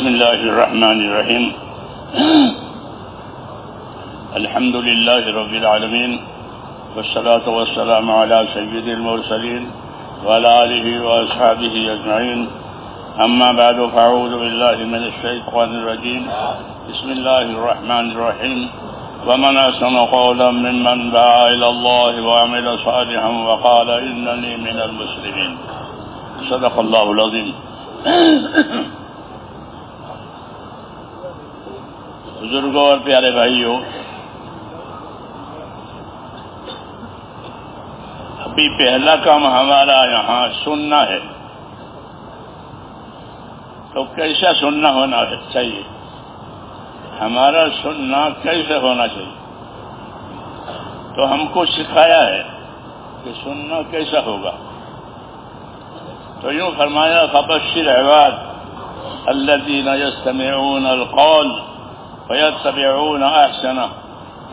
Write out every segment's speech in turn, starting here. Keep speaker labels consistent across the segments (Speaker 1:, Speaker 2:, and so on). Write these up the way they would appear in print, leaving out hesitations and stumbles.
Speaker 1: بسم الله الرحمن الرحيم. الحمد لله رب العالمين، والصلاة والسلام على سيد المرسلين وعلى آله وأصحابه أجمعين. أما بعد فأعوذ بالله من الشيطان الرجيم. بسم الله الرحمن الرحيم. ومن أحسن قولا ممن دعا إلى الله وعمل صالحا وقال إنني من المسلمين. صدق الله العظيم. بزرگوں اور پیارے بھائیوں، ابھی پہلا کام ہمارا یہاں سننا ہے، تو کیسا سننا ہونا چاہیے؟ ہمارا سننا کیسے ہونا چاہیے؟ تو ہم کو سکھایا ہے کہ سننا کیسا ہوگا. تو یوں فرمایا فبشر عباد الذین یستمعون القول فیتبعون احسنہ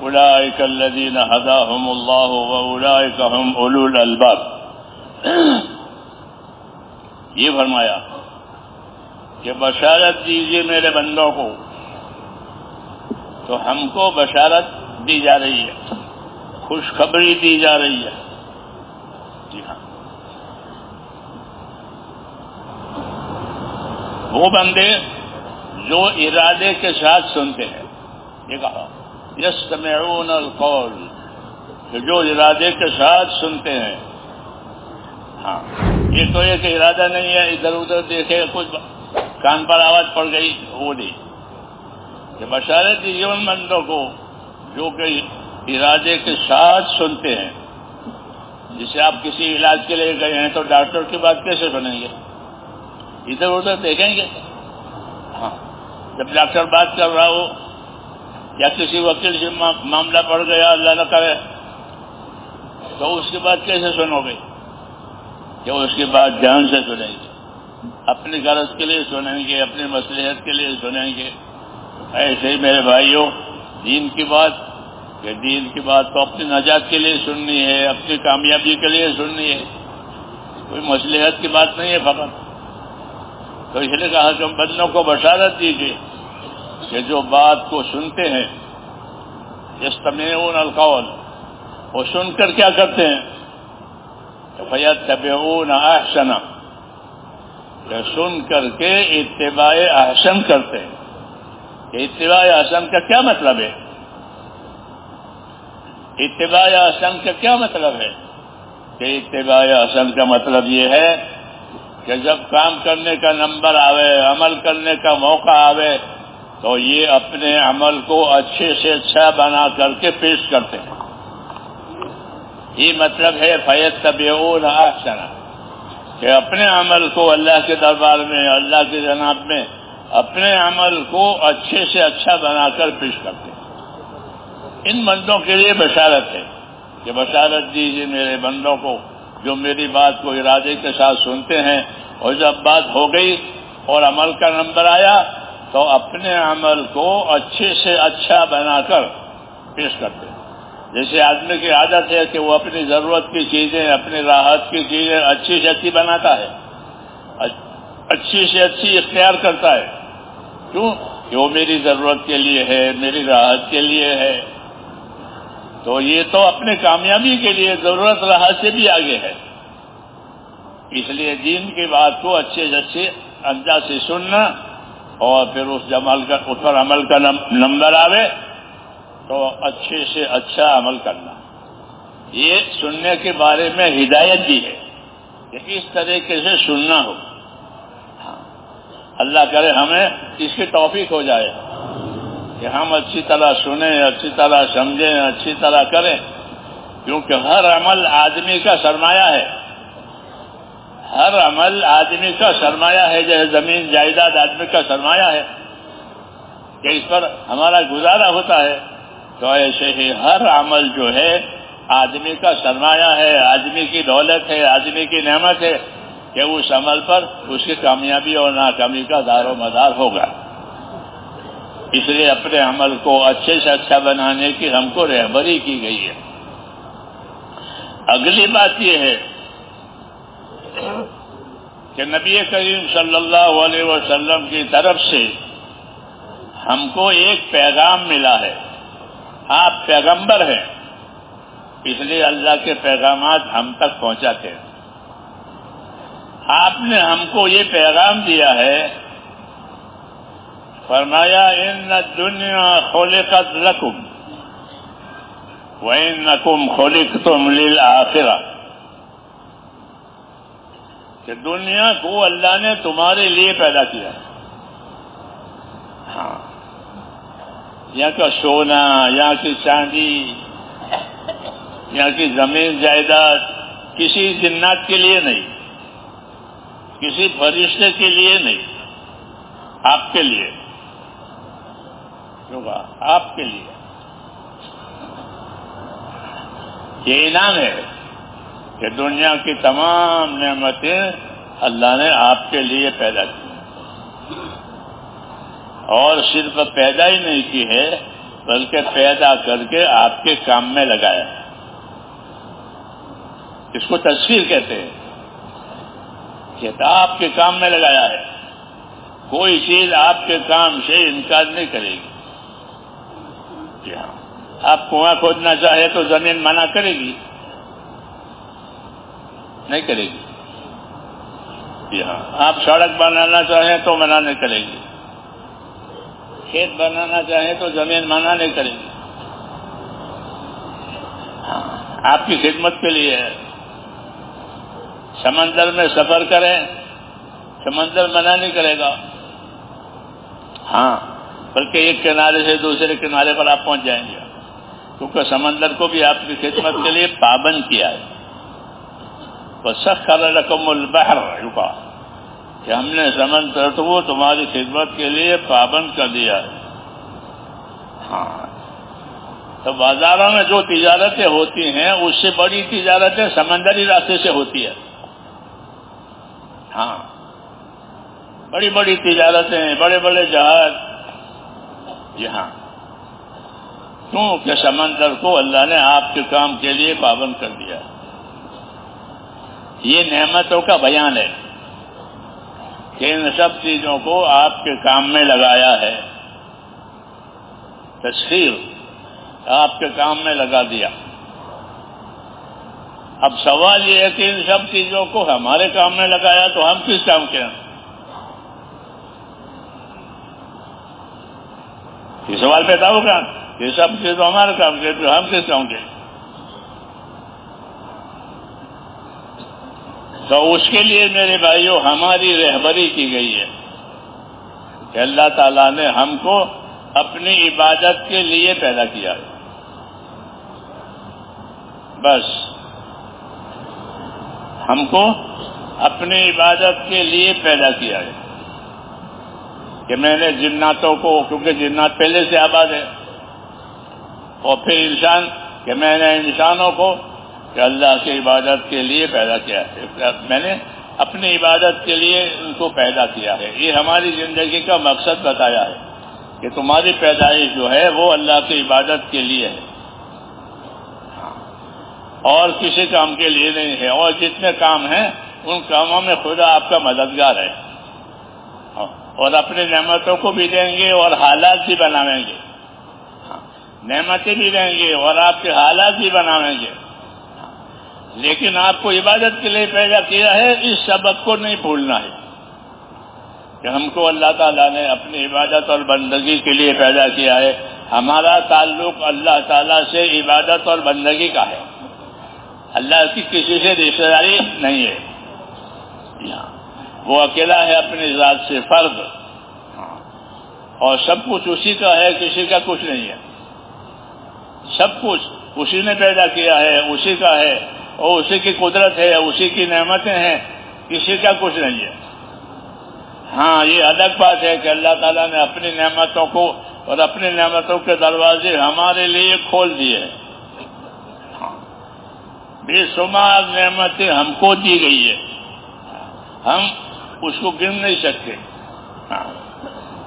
Speaker 1: اولئک الذین ہداہم اللہ واولئک هم اولو الالباب. یہ فرمایا کہ بشارت دیجیے میرے بندوں کو. تو ہم کو بشارت دی جا رہی ہے، خوشخبری دی جا رہی ہے. جی ہاں، وہ بندے جو ارادے کے ساتھ سنتے ہیں. یہ کہا یستمعون القول، کہ جو ارادے کے ساتھ سنتے ہیں. ہاں، یہ تو ایک ارادہ نہیں ہے ادھر ادھر دیکھے کچھ کان پر آواز پڑ گئی، وہ نہیں. کہ بشارت دیجیے ان بندوں کو جو کہ ارادے کے ساتھ سنتے ہیں. جسے آپ کسی علاج کے لیے گئے ہیں تو ڈاکٹر کی بات کیسے سنیں گے؟ ادھر ادھر دیکھیں گے. ہاں، جب ڈاکٹر بات کر رہا ہو یا کسی وکیل سے معاملہ پڑ گیا اللہ نہ کرے، تو اس کی بات کیسے سنو گے؟ کہ اس کی بات دھیان سے سنیں گے، اپنی غرض کے لیے سنیں گے، اپنی مصلحت کے لیے سنیں گے. ایسے ہی میرے بھائیوں، دین کی بات، کہ دین کی بات تو اپنی نجات کے لیے سننی ہے، اپنی کامیابی کے لیے سننی ہے، کوئی مصلحت کی بات نہیں ہے فقط. تو اس لیے کہا کہ ہم بندوں کو بشارت دیجیے کہ جو بات کو سنتے ہیں یستمعون القول، وہ سن کر کیا کرتے ہیں؟ فیتبعون احسنہ، کہ سن کر کے اتباع احسن کرتے ہیں. کہ اتباع احسن کا کیا مطلب ہے؟ اتباع احسن کا کیا مطلب ہے؟ کہ اتباع احسن کا مطلب یہ ہے کہ جب کام کرنے کا نمبر آوے، عمل کرنے کا موقع آوے، تو یہ اپنے عمل کو اچھے سے اچھا بنا کر کے پیش کرتے ہیں. یہ مطلب ہے فیتبعون احسنہ، کہ اپنے عمل کو اللہ کے دربار میں، اللہ کی جناب میں اپنے عمل کو اچھے سے اچھا بنا کر پیش کرتے ہیں. ان بندوں کے لیے بشارت ہے کہ بشارت دیجیے میرے بندوں کو جو میری بات کو ارادے کے ساتھ سنتے ہیں، اور جب بات ہو گئی اور عمل کا نمبر آیا تو اپنے عمل کو اچھے سے اچھا بنا کر پیش کرتے ہیں. جیسے آدمی کی عادت ہے کہ وہ اپنی ضرورت کی چیزیں، اپنی راحت کی چیزیں اچھی سے اچھی بناتا ہے، اچھی سے اچھی اختیار کرتا ہے. کیوں؟ کہ وہ میری ضرورت کے لیے ہے، میری راحت کے لیے ہے. تو یہ تو اپنے کامیابی کے لیے ضرورت راحت سے بھی آگے ہے. اس لیے دین کی بات کو اچھے سے اچھے انداز سے سننا، اور پھر اس پر عمل کا نمبر آوے تو اچھے سے اچھا عمل کرنا. یہ سننے کے بارے میں ہدایت بھی ہے کہ اس طریقے سے سننا ہو. اللہ کرے ہمیں اس کی توفیق ہو جائے کہ ہم اچھی طرح سنیں، اچھی طرح سمجھیں، اچھی طرح کریں. کیونکہ ہر عمل آدمی کا سرمایہ ہے، ہر عمل آدمی کا سرمایہ ہے. جیسے زمین جائیداد آدمی کا سرمایہ ہے کہ اس پر ہمارا گزارا ہوتا ہے، تو ایسے ہی ہر عمل جو ہے آدمی کا سرمایہ ہے، آدمی کی دولت ہے، آدمی کی نعمت ہے، کہ اس عمل پر اس کی کامیابی اور ناکامی کا دار و مدار ہوگا. اس لیے اپنے عمل کو اچھے سے اچھا بنانے کی ہم کو رہبری کی گئی ہے. اگلی بات یہ ہے کہ نبی کریم صلی اللہ علیہ وسلم کی طرف سے ہم کو ایک پیغام ملا ہے. آپ پیغمبر ہیں، اس لیے اللہ کے پیغامات ہم تک پہنچاتے ہیں. آپ نے ہم کو یہ پیغام دیا ہے، فرمایا ان الدنیا خلقت لکم وانکم خلقتم للآخرہ، کہ دنیا کو اللہ نے تمہارے لیے پیدا کیا. ہاں، یہاں کا سونا، یہاں کی چاندی، یہاں کی زمین جائیداد کسی جنات کے لیے نہیں، کسی فرشتے کے لیے نہیں، آپ کے لیے. کیوں کہا؟ آپ کے لیے. یہ انعام ہے کہ دنیا کی تمام نعمتیں اللہ نے آپ کے لیے پیدا کی، اور صرف پیدا ہی نہیں کی ہے بلکہ پیدا کر کے آپ کے کام میں لگایا. اس کو تسخیر کہتے ہیں کہ آپ کے کام میں لگایا ہے. کوئی چیز آپ کے کام سے انکار نہیں کرے گی. جی ہاں، آپ کنواں کھودنا چاہے تو زمین منع کرے گی؟ نہیں کرے گی. جی ہاں، آپ سڑک بنانا چاہیں تو منع نہیں کرے گی. کھیت بنانا چاہیں تو زمین منع نہیں کرے گی. ہاں، آپ کی خدمت کے لیے ہے. سمندر میں سفر کریں، سمندر منع نہیں کرے گا. ہاں، بلکہ ایک کنارے سے دوسرے کنارے پر آپ پہنچ جائیں گے، کیونکہ سمندر کو بھی آپ کی خدمت کے لیے پابند کیا ہے. وَسَخَّرَ لَكُمُ الْبَحْرَ، کہ ہم نے سمندر کو تمہاری خدمت کے لیے پابند کر دیا ہے. ہاں، تو بازاروں میں جو تجارتیں ہوتی ہیں اس سے بڑی تجارتیں سمندری راستے سے ہوتی ہے. ہاں، بڑی بڑی تجارتیں، بڑے بڑے جہاز. یہاں کیوں کہ سمندر کو اللہ نے آپ کے کام کے لیے پابند کر دیا. یہ نعمتوں کا بیان ہے کہ ان سب چیزوں کو آپ کے کام میں لگایا ہے. تسخیر، آپ کے کام میں لگا دیا. اب سوال یہ ہے کہ ان سب چیزوں کو ہمارے کام میں لگایا تو ہم کس کام کے ہیں؟ یہ سوال پیدا ہوگا. یہ سب چیزیں ہمارے کام کے تو ہم کس کام کے؟ تو اس کے لیے میرے بھائیوں ہماری رہبری کی گئی ہے کہ اللہ تعالیٰ نے ہم کو اپنی عبادت کے لیے پیدا کیا ہے. بس ہم کو اپنی عبادت کے لیے پیدا کیا ہے کہ میں نے جناتوں کو، کیونکہ جنات پہلے سے آباد ہے، اور پھر انسان، کہ میں نے انسانوں کو کہ اللہ کی عبادت کے لیے پیدا کیا ہے. میں نے اپنی عبادت کے لیے ان کو پیدا کیا ہے. یہ ہماری زندگی کا مقصد بتایا ہے کہ تمہاری پیدائش جو ہے وہ اللہ کی عبادت کے لیے ہے، اور کسی کام کے لیے نہیں ہے. اور جتنے کام ہیں ان کاموں میں خدا آپ کا مددگار ہے، اور اپنی نعمتوں کو بھی دیں گے اور حالات بھی بنائیں گے. نعمتیں بھی دیں گے اور آپ کے حالات بھی بنائیں گے. لیکن آپ کو عبادت کے لیے پیدا کیا ہے، اس سبق کو نہیں بھولنا ہے کہ ہم کو اللہ تعالیٰ نے اپنی عبادت اور بندگی کے لیے پیدا کیا ہے. ہمارا تعلق اللہ تعالیٰ سے عبادت اور بندگی کا ہے، اللہ کی کسی سے رشتہ داری نہیں ہے. وہ اکیلا ہے اپنی ذات سے فرد، اور سب کچھ اسی کا ہے، کسی کا کچھ نہیں ہے. سب کچھ اسی نے پیدا کیا ہے، اسی کا ہے، اور اسی کی قدرت ہے، اسی کی نعمتیں ہیں، کسی کا کچھ نہیں ہے. ہاں، یہ الگ بات ہے کہ اللہ تعالیٰ نے اپنی نعمتوں کو اور اپنی نعمتوں کے دروازے ہمارے لیے کھول دیے. بے شمار نعمتیں ہم کو دی گئی ہے، ہم اس کو گن نہیں سکتے.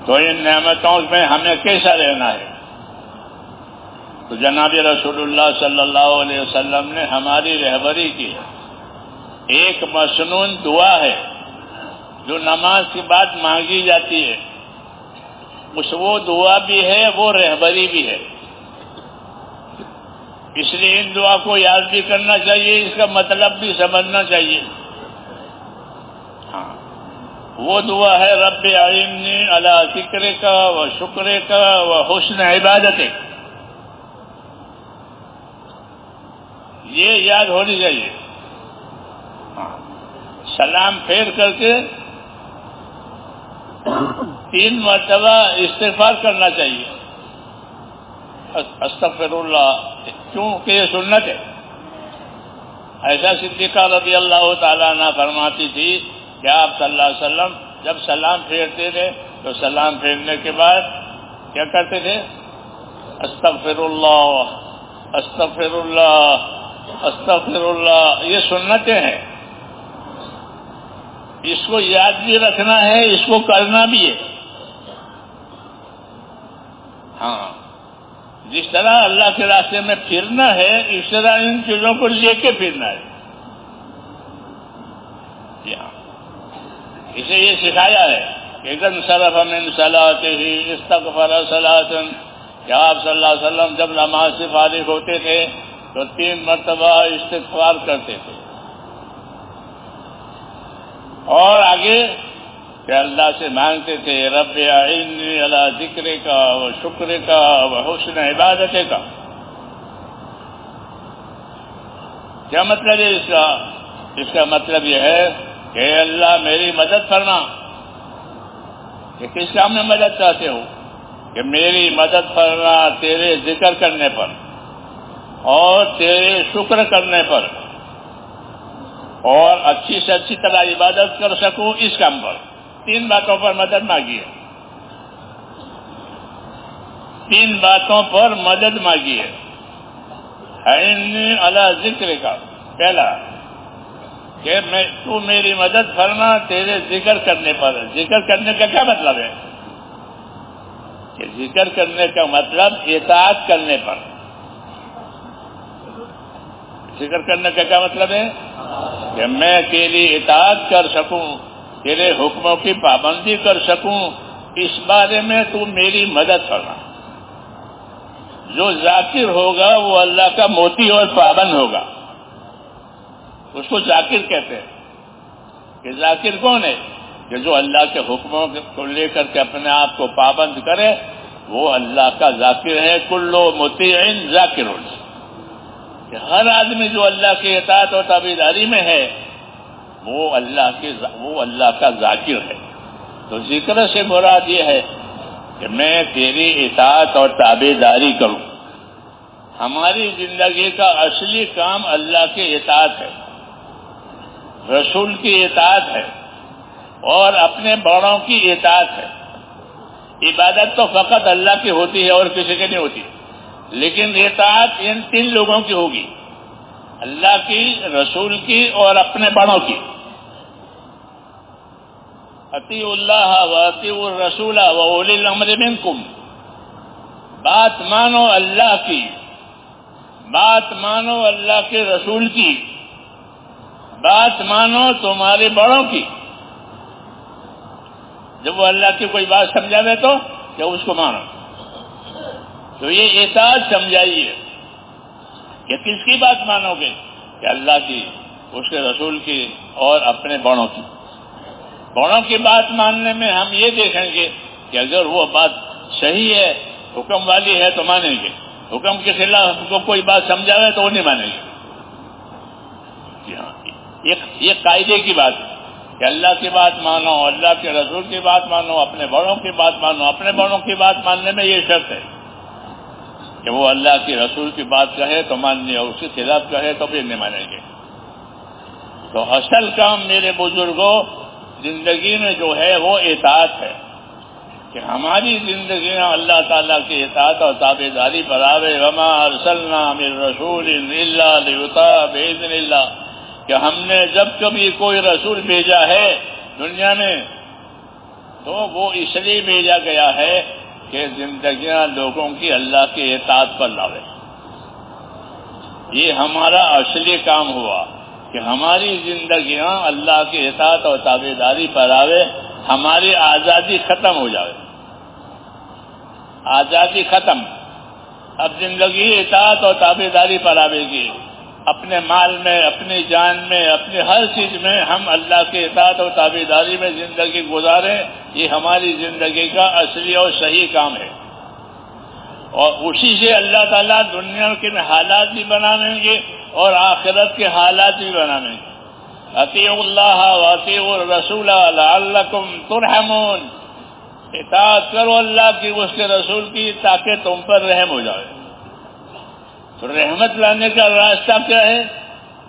Speaker 1: تو ان نعمتوں میں ہمیں کیسا رہنا ہے؟ تو جناب رسول اللہ صلی اللہ علیہ وسلم نے ہماری رہبری کی. ایک مسنون دعا ہے جو نماز کے بعد مانگی جاتی ہے، اس وہ دعا بھی ہے، وہ رہبری بھی ہے. اس لیے ان دعا کو یاد بھی کرنا چاہیے، اس کا مطلب بھی سمجھنا چاہیے. ہاں، وہ دعا ہے رب اعنی علی ذکرک و شکرک و حسن عبادتک. یہ یاد ہونی چاہیے. ہاں، سلام پھیر کر کے 3 مرتبہ استغفار کرنا چاہیے. استغفر اللہ، کیونکہ یہ سنت ہے. ایسا صدیقہ رضی اللہ تعالیٰ عنہ فرماتی تھی کہ آپ صلی اللہ علیہ وسلم جب سلام پھیرتے تھے تو سلام پھیرنے کے بعد کیا کرتے تھے؟ استغفر اللہ، استغفر اللہ، استغفر اللہ. یہ سنتیں ہیں، اس کو یاد بھی رکھنا ہے، اس کو کرنا بھی ہے. ہاں، جس طرح اللہ کے راستے میں پھرنا ہے، اس طرح ان چیزوں کو لے کے پھرنا ہے. اسے یہ سکھایا ہے کہ اذا انصرف من صلاتہ استغفر صلاۃ، کہ آپ صلی اللہ علیہ وسلم جب نماز سے فارغ ہوتے تھے تو 3 مرتبہ استغفار کرتے تھے. اور آگے کہ اللہ سے مانگتے تھے رب اعنی علی ذکرک و شکرک و حسن عبادتک. کیا مطلب ہے اس کا؟ اس کا مطلب یہ ہے کہ اللہ میری مدد فرما. کہ کس کام میں مدد چاہتے ہو؟ کہ میری مدد فرما تیرے ذکر کرنے پر اور تیرے شکر کرنے پر، اور اچھی سے اچھی طرح عبادت کر سکوں اس کام پر. 3 باتوں پر مدد مانگی ہے. 3 باتوں پر مدد مانگی ہے. اعنی علی ذکرک، پہلا کہ تو میری مدد فرما تیرے ذکر کرنے پر. ذکر کرنے کا کیا مطلب ہے؟ کہ ذکر کرنے کا مطلب اطاعت کرنے پر. ذکر کرنے کا کیا مطلب ہے؟ کہ میں تیری اطاعت کر سکوں، تیرے حکموں کی پابندی کر سکوں، اس بارے میں تو میری مدد کرنا. جو ذاکر ہوگا وہ اللہ کا موتی اور پابند ہوگا. اس کو ذاکر کہتے ہیں. کہ ذاکر کون ہے؟ کہ جو اللہ کے حکموں کو لے کر کے اپنے آپ کو پابند کرے، وہ اللہ کا ذاکر ہے. کل مطیع ذاکر. کہ ہر آدمی جو اللہ کی اطاعت اور تابعداری میں ہے وہ اللہ کا ذاکر ہے. تو ذکر سے مراد یہ ہے کہ میں تیری اطاعت اور تابعداری کروں. ہماری زندگی کا اصلی کام اللہ کی اطاعت ہے، رسول کی اطاعت ہے، اور اپنے بڑوں کی اطاعت ہے. عبادت تو فقط اللہ کی ہوتی ہے اور کسی کی نہیں ہوتی، لیکن اطاعت ان 3 لوگوں کی ہوگی، اللہ کی، رسول کی اور اپنے بڑوں کی. اطیعوا اللہ و اطیعوا الرسول و اولی الامر منکم. بات مانو اللہ کی، بات مانو اللہ کے رسول کی، بات مانو تمہارے بڑوں کی. جب وہ اللہ کی کوئی بات سمجھاوے تو کہ اس کو مانو. تو یہ اطاعت سمجھائی ہے کہ کس کی بات مانو گے؟ کہ اللہ کی، اس کے رسول کی اور اپنے بڑوں کی. بڑوں کی بات ماننے میں ہم یہ دیکھیں گے کہ اگر وہ بات صحیح ہے، حکم والی ہے تو مانیں گے. حکم کے خلاف ہم کو کوئی بات سمجھاوے تو وہ نہیں مانیں گے. جی ہاں، یہ قاعدے کی بات ہے کہ اللہ کی بات مانو، اللہ کے رسول کی بات مانو، اپنے بڑوں کی بات مانو. اپنے بڑوں کی بات ماننے میں یہ شرط ہے کہ وہ اللہ کی رسول کی بات کہے تو ماننی، اور اس کے خلاف کہے تو پھر نہیں مانیں گے. تو اصل کام میرے بزرگوں زندگی میں جو ہے وہ اطاعت ہے. کہ ہماری زندگی میں اللہ تعالیٰ کی اطاعت اور تابعداری پر آوے. وما ارسلنا من رسول الا لیطاع باذن اللہ. کہ ہم نے جب کبھی کوئی رسول بھیجا ہے دنیا میں تو وہ اس لیے بھیجا گیا ہے کہ زندگیاں لوگوں کی اللہ کی اطاعت پر لاوے. یہ ہمارا اصلی کام ہوا کہ ہماری زندگیاں اللہ کی اطاعت اور تابعداری پر آوے، ہماری آزادی ختم ہو جائے، آزادی ختم، اب زندگی اطاعت اور تابعداری پر آوے گی، اپنے مال میں، اپنی جان میں، اپنی ہر چیز میں ہم اللہ کے اطاعت اور تابعداری میں زندگی گزاریں، یہ ہماری زندگی کا اصلی اور صحیح کام ہے، اور اسی سے اللہ تعالیٰ دنیا کے حالات بھی بنائیں گے اور آخرت کے حالات بھی بنائیں گے۔ اطیعوا اللہ واطیعوا الرسول لعلکم ترحمون، اطاعت کرو اللہ کی، اس کے رسول کی، تاکہ تم پر رحم ہو جائے۔ تو رحمت لانے کا راستہ کیا ہے؟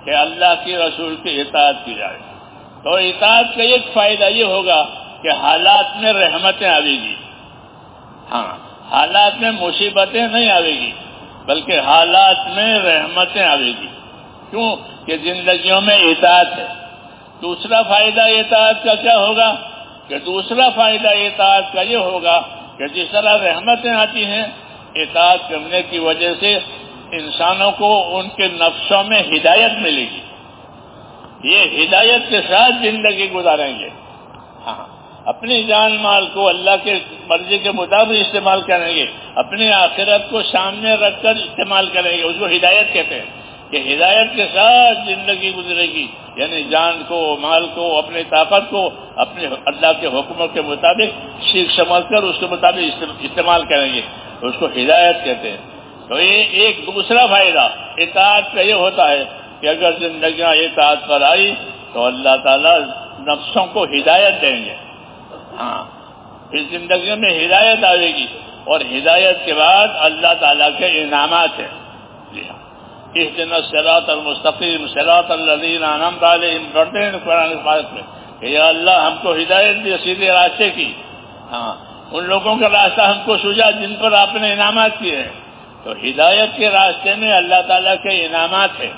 Speaker 1: کہ اللہ کی رسول کی اطاعت کی جائے۔ تو اطاعت کا ایک فائدہ یہ ہوگا کہ حالات میں رحمتیں آئے گی، ہاں حالات میں مصیبتیں نہیں آئے گی بلکہ حالات میں رحمتیں آئے گی، کیوں کہ زندگیوں میں اطاعت ہے۔ دوسرا فائدہ اطاعت کا کیا ہوگا؟ کہ دوسرا فائدہ اطاعت کا یہ ہوگا کہ جس طرح رحمتیں آتی ہیں، اطاعت کرنے کی وجہ سے انسانوں کو ان کے نفسوں میں ہدایت ملے گی، یہ ہدایت کے ساتھ زندگی گزاریں گے، ہاں اپنی جان مال کو اللہ کے مرضی کے مطابق استعمال کریں گے، اپنی آخرت کو سامنے رکھ کر استعمال کریں گے، اس کو ہدایت کہتے ہیں کہ ہدایت کے ساتھ زندگی گزرے گی، یعنی جان کو، مال کو، اپنی طاقت کو اپنے اللہ کے حکموں کے مطابق سیکھ سمجھ کر اس کے مطابق استعمال کریں گے، اس کو ہدایت کہتے ہیں۔ تو یہ ایک دوسرا فائدہ اطاعت کا یہ ہوتا ہے کہ اگر زندگیاں اطاعت پر آئی تو اللہ تعالیٰ نفسوں کو ہدایت دیں گے، ہاں اس زندگی میں ہدایت آئے گی، اور ہدایت کے بعد اللہ تعالیٰ کے انعامات ہیں۔ جی ہاں، اہدنا الصراط المستقیم صراط الذین انعمت علیہم، پڑھتے ہیں قرآن پاک میں کہ یا اللہ ہم کو ہدایت دی سیدھے راستے کی، ہاں ان لوگوں کا راستہ ہم کو سوجا جن پر آپ نے انعامات کیے ہیں۔ تو ہدایت کے راستے میں اللہ تعالیٰ کے انعامات ہیں۔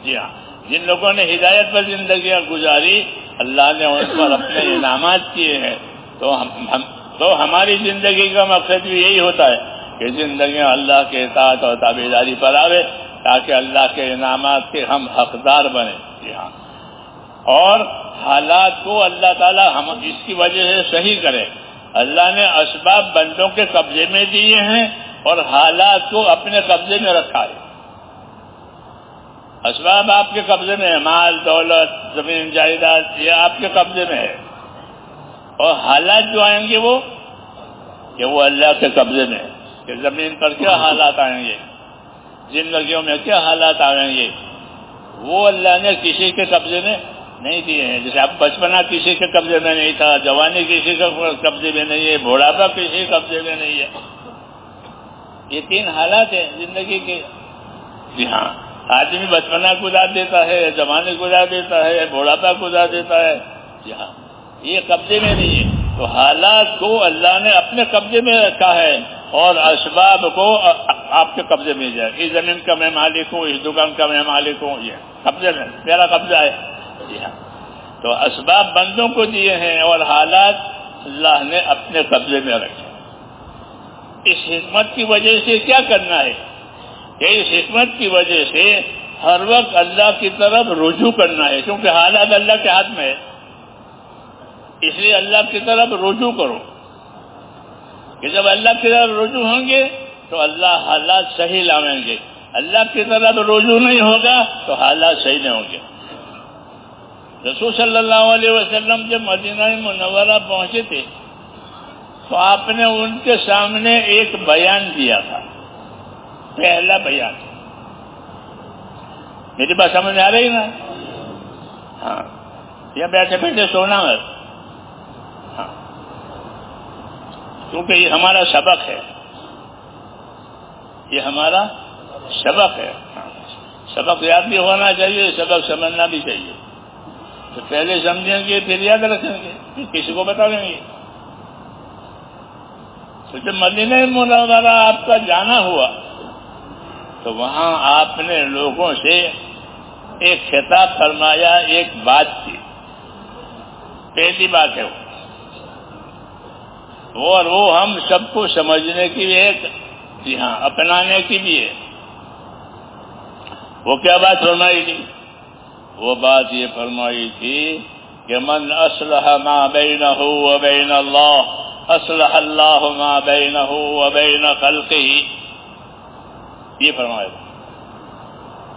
Speaker 1: جی ہاں، جن لوگوں نے ہدایت پر زندگیاں گزاری اللہ نے ان پر اپنے انعامات کیے ہیں۔ تو ہماری زندگی کا مقصد بھی یہی ہوتا ہے کہ زندگیاں اللہ کے اطاعت اور تابعداری پر آوے تاکہ اللہ کے انعامات کے ہم حقدار بنیں۔ جی ہاں، اور حالات کو اللہ تعالیٰ ہم اس کی وجہ سے صحیح کرے۔ اللہ نے اسباب بندوں کے قبضے میں دیے ہیں اور حالات کو اپنے قبضے میں رکھا ہے۔ اسباب آپ کے قبضے میں ہے، مال دولت زمین جائیداد یہ آپ کے قبضے میں ہے، اور حالات جو آئیں گے وہ اللہ کے قبضے میں ہے کہ زمین پر کیا حالات آئیں گے، زندگیوں میں کیا حالات آئیں گے، وہ اللہ نے کسی کے قبضے میں نہیں دیے ہیں۔ جیسے اب بچپنا کسی کے قبضے میں نہیں تھا، جوانی کسی کے قبضے میں نہیں ہے، بوڑھاپا کسی کے قبضے میں نہیں ہے، یہ تین حالات ہیں زندگی کے۔ جی ہاں، آدمی بچپنا گزار دیتا ہے، جوانی گزار دیتا ہے، بوڑھاپا گزار دیتا ہے، جی ہاں یہ قبضے میں نہیں ہے۔ تو حالات کو اللہ نے اپنے قبضے میں رکھا ہے اور اسباب کو آپ کے قبضے میں جائے، اس زمین کا میں مالک ہوں، اس دکان کا میں مالک ہوں، یہ قبضے میں میرا قبضہ ہے۔ جی ہاں، تو اسباب بندوں کو دیے ہیں اور حالات اللہ نے اپنے قبضے میں رکھے۔ اس حکمت کی وجہ سے کیا کرنا ہے کہ اس حکمت کی وجہ سے ہر وقت اللہ کی طرف رجوع کرنا ہے، کیونکہ حالات اللہ کے ہاتھ میں ہے، اس لیے اللہ کی طرف رجوع کرو کہ جب اللہ کی طرف رجوع ہوں گے تو اللہ حالات صحیح لاویں گے، اللہ کی طرف رجوع نہیں ہوگا تو حالات صحیح نہیں ہوں گے۔ رسول صلی اللہ علیہ وسلم جب مدینہ منورہ پہنچے تھے تو آپ نے ان کے سامنے ایک بیان دیا تھا، پہلا بیان۔ میری بات سمجھ آ رہی نا؟ ہاں، یہ بیٹھے بیٹھے سونا ہے، ہاں کیونکہ یہ ہمارا سبق ہے، یہ ہمارا سبق ہے، سبق یاد بھی ہونا چاہیے، سبق سمجھنا بھی چاہیے۔ تو پہلے سمجھیں گے پھر یاد رکھیں گے، پھر کسی کو بتائیں گے۔ تو جب مدینہ منورہ آپ کا جانا ہوا تو وہاں آپ نے لوگوں سے ایک خطاب فرمایا، ایک بات کی، پہلی بات ہے وہ، اور وہ ہم سب کو سمجھنے کی بھی ہے، جی ہاں اپنانے کی بھی ہے۔ وہ کیا بات فرمائی تھی وہ بات یہ فرمائی تھی کہ من اصلح ما بینہ وبین اللہ اصلح اللہ ما بینہ وبین خلقہ، یہ فرمایا تھا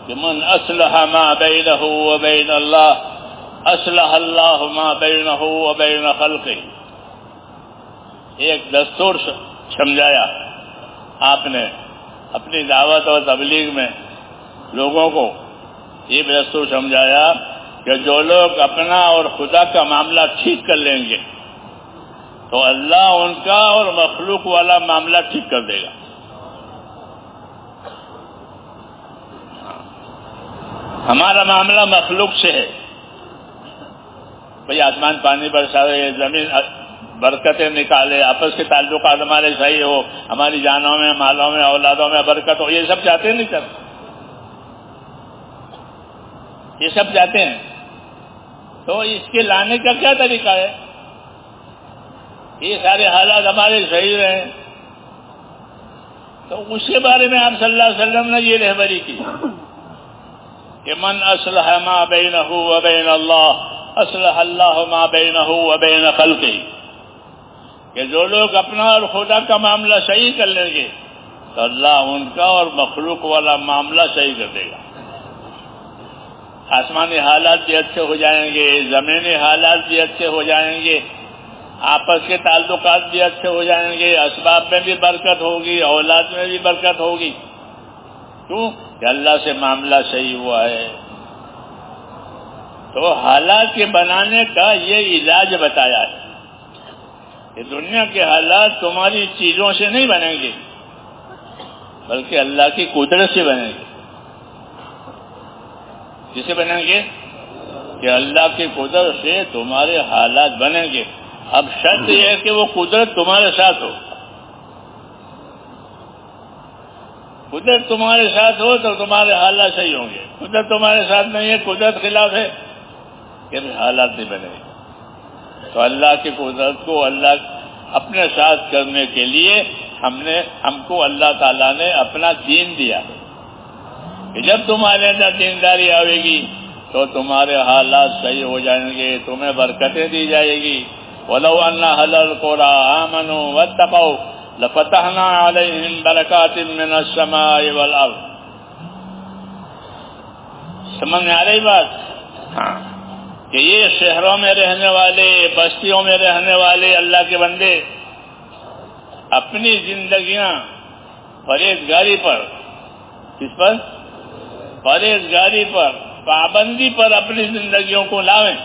Speaker 1: کہ من اصلح ما بینہ وبین اللہ اصلح اللہ ما بینہ وبین خلقہ. ایک دستور سمجھایا آپ نے اپنی دعوت اور تبلیغ میں لوگوں کو، یہ دستور سمجھایا کہ جو لوگ اپنا اور خدا کا معاملہ ٹھیک کر لیں گے تو اللہ ان کا اور مخلوق والا معاملہ ٹھیک کر دے گا. ہمارا معاملہ مخلوق سے ہے، بھئی آسمان پانی برسائے، زمین برکتیں نکالے، آپس کے تعلقات ہمارے صحیح ہو، ہماری جانوں میں، مالوں میں، اولادوں میں برکت ہو، یہ سب چاہتے نہیں سر، یہ سب چاہتے ہیں. تو اس کے لانے کا کیا طریقہ ہے؟ یہ سارے حالات ہمارے صحیح رہیں. تو اس کے بارے میں آپ صلی اللہ علیہ وسلم نے یہ رہبری کی کہ من اصلح ما بینہ وبین اللہ اصلح اللہ ما بینہ وبین خلقہ، کہ جو لوگ اپنا اور خدا کا معاملہ صحیح کر لیں گے تو اللہ ان کا اور مخلوق والا معاملہ صحیح کر دے گا. آسمانی حالات بھی اچھے ہو جائیں گے، زمینی حالات بھی اچھے ہو جائیں گے، آپس کے تعلقات بھی اچھے ہو جائیں گے، اسباب میں بھی برکت ہوگی، اولاد میں بھی برکت ہوگی. کیوں؟ کہ اللہ سے معاملہ صحیح ہوا ہے. تو حالات کے بنانے کا یہ علاج بتایا ہے کہ دنیا کے حالات تمہاری چیزوں سے نہیں بنیں گے بلکہ اللہ کی قدرت سے بنیں گے. کسے بنیں گے؟ کہ اللہ کی قدرت سے تمہارے حالات بنیں گے. اب شرط یہ ہے کہ وہ قدرت تمہارے ساتھ ہو. قدرت تمہارے ساتھ ہو تو تمہارے حالات صحیح ہوں گے. قدرت تمہارے ساتھ نہیں ہے، قدرت خلاف ہے، کہ حالات نہیں بنے گے. تو اللہ کی قدرت کو اللہ اپنے ساتھ کرنے کے لیے ہم کو اللہ تعالیٰ نے اپنا دین دیا کہ جب تمہارے اندر دینداری آئے گی تو تمہارے حالات صحیح ہو جائیں گے، تمہیں برکتیں دی جائے گی. وَلَوْ أَنَّ أَهْلَ الْقُرَىٰ آمَنُوا وَاتَّقَوْا لَفَتَحْنَا عَلَيْهِمْ بَرَكَاتٍ مِّنَ السَّمَاءِ وَالْأَرْضِ. سمجھ میں آ رہی بات؟ ہاں، کہ یہ شہروں میں رہنے والے، بستیوں میں رہنے والے اللہ کے بندے اپنی زندگیاں پرہیزگاری پر، کس پر؟ پرہیزگاری پر، پابندی پر اپنی زندگیوں کو لاویں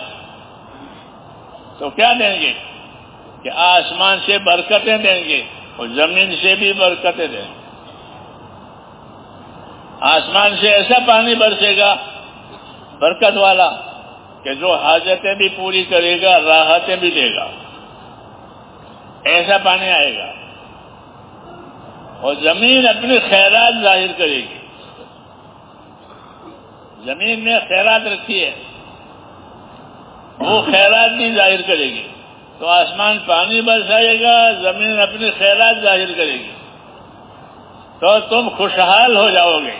Speaker 1: تو کیا دیں گے؟ کہ آسمان سے برکتیں دیں گے اور زمین سے بھی برکتیں دیں گے. آسمان سے ایسا پانی برسے گا برکت والا کہ جو حاجتیں بھی پوری کرے گا، راحتیں بھی دے گا، ایسا پانی آئے گا. اور زمین اپنی خیرات ظاہر کرے گی. زمین نے خیرات رکھی ہے، وہ خیرات بھی ظاہر کرے گی. تو آسمان پانی برسائے گا، زمین اپنی خیرات ظاہر کرے گی، تو تم خوشحال ہو جاؤ گے.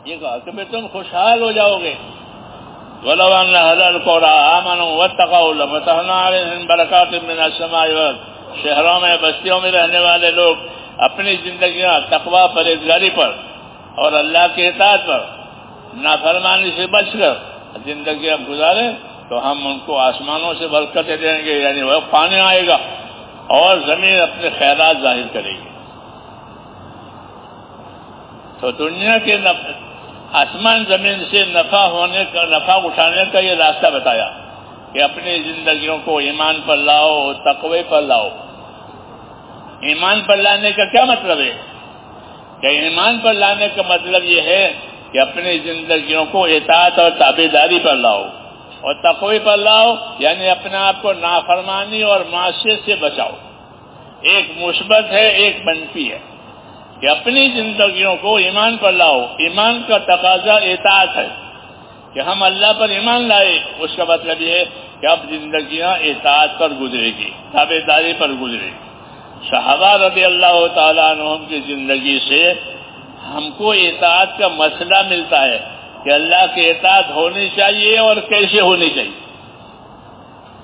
Speaker 1: یہ کہا کہ تم خوشحال ہو جاؤ گے. وَلَوْ أَنَّ أَهْلَ الْقُرَىٰ آمَنُوا وَاتَّقَوْا لَفَتَحْنَا عَلَيْهِمْ بَرَكَاتٍ مِّنَ السَّمَاءِ وَالْأَرْضِ. شہروں میں، بستیوں میں رہنے والے لوگ اپنی زندگیاں تقویٰ، پرہیزگاری پر اور اللہ کے اطاعت پر، نافرمانی سے بچ کر زندگیاں گزاریں تو ہم ان کو آسمانوں سے برکتیں دیں گے، یعنی وہ پانی آئے گا اور زمین اپنے خیرات ظاہر کرے گی. تو دنیا کے آسمان زمین سے نفع اٹھانے کا یہ راستہ بتایا کہ اپنی زندگیوں کو ایمان پر لاؤ، تقوی پر لاؤ. ایمان پر لانے کا کیا مطلب ہے؟ کہ ایمان پر لانے کا مطلب یہ ہے کہ اپنی زندگیوں کو اطاعت اور تابعداری پر لاؤ، اور تقوی پر لاؤ یعنی اپنے آپ کو نافرمانی اور معصیت سے بچاؤ. ایک مثبت ہے، ایک منفی ہے. کہ اپنی زندگیوں کو ایمان پر لاؤ. ایمان کا تقاضا اطاعت ہے کہ ہم اللہ پر ایمان لائے. اس کا مطلب یہ ہے کہ اب زندگیاں اطاعت پر گزرے گی، تابعداری پر گزرے گی. صحابہ رضی اللہ تعالیٰ عنہم کی زندگی سے ہم کو اطاعت کا مسئلہ ملتا ہے کہ اللہ کی اطاعت ہونی چاہیے اور کیسے ہونی چاہیے.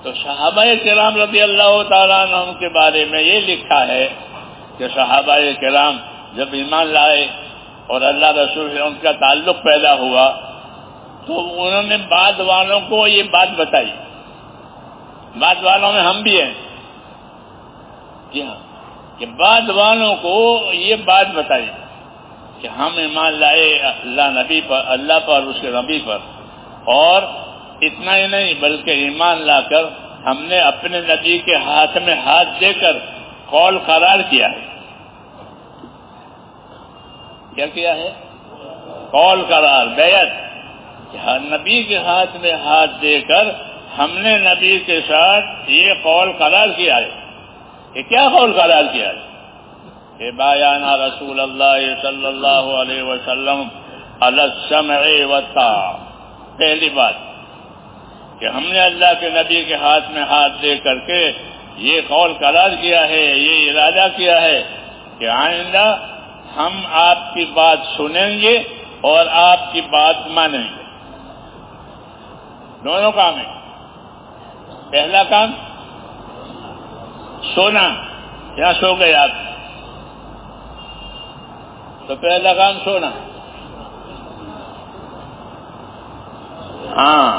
Speaker 1: تو صحابہ کرام رضی اللہ تعالیٰ عنہم کے بارے میں یہ لکھا ہے کہ صحابہ کرام جب ایمان لائے اور اللہ رسول سے ان کا تعلق پیدا ہوا تو انہوں نے بعد والوں کو یہ بات بتائی. بعد والوں میں ہم بھی ہیں، جی ہاں، کہ بعد والوں کو یہ بات بتائی کہ ہم ایمان لائے اللہ پر اس کے نبی پر، اور اتنا ہی نہیں بلکہ ایمان لا کر ہم نے اپنے نبی کے ہاتھ میں ہاتھ دے کر قول قرار کیا ہے. کیا کیا ہے؟ قول قرار، بیعت. نبی کے ہاتھ میں ہاتھ دے کر ہم نے نبی کے ساتھ یہ قول قرار کیا ہے. یہ کیا قول قرار کیا ہے؟ کہ بایانا رسول اللہ صلی اللہ علیہ وسلم علی السمع والطاعہ. پہلی بات کہ ہم نے اللہ کے نبی کے ہاتھ میں ہاتھ دے کر کے یہ قول قرار کیا ہے، یہ ارادہ کیا ہے کہ آئندہ ہم آپ کی بات سنیں گے اور آپ کی بات مانیں گے. دونوں کام ہیں. پہلا کام سونا، یہاں سو گئے آپ تو پہلا کام سونا. ہاں،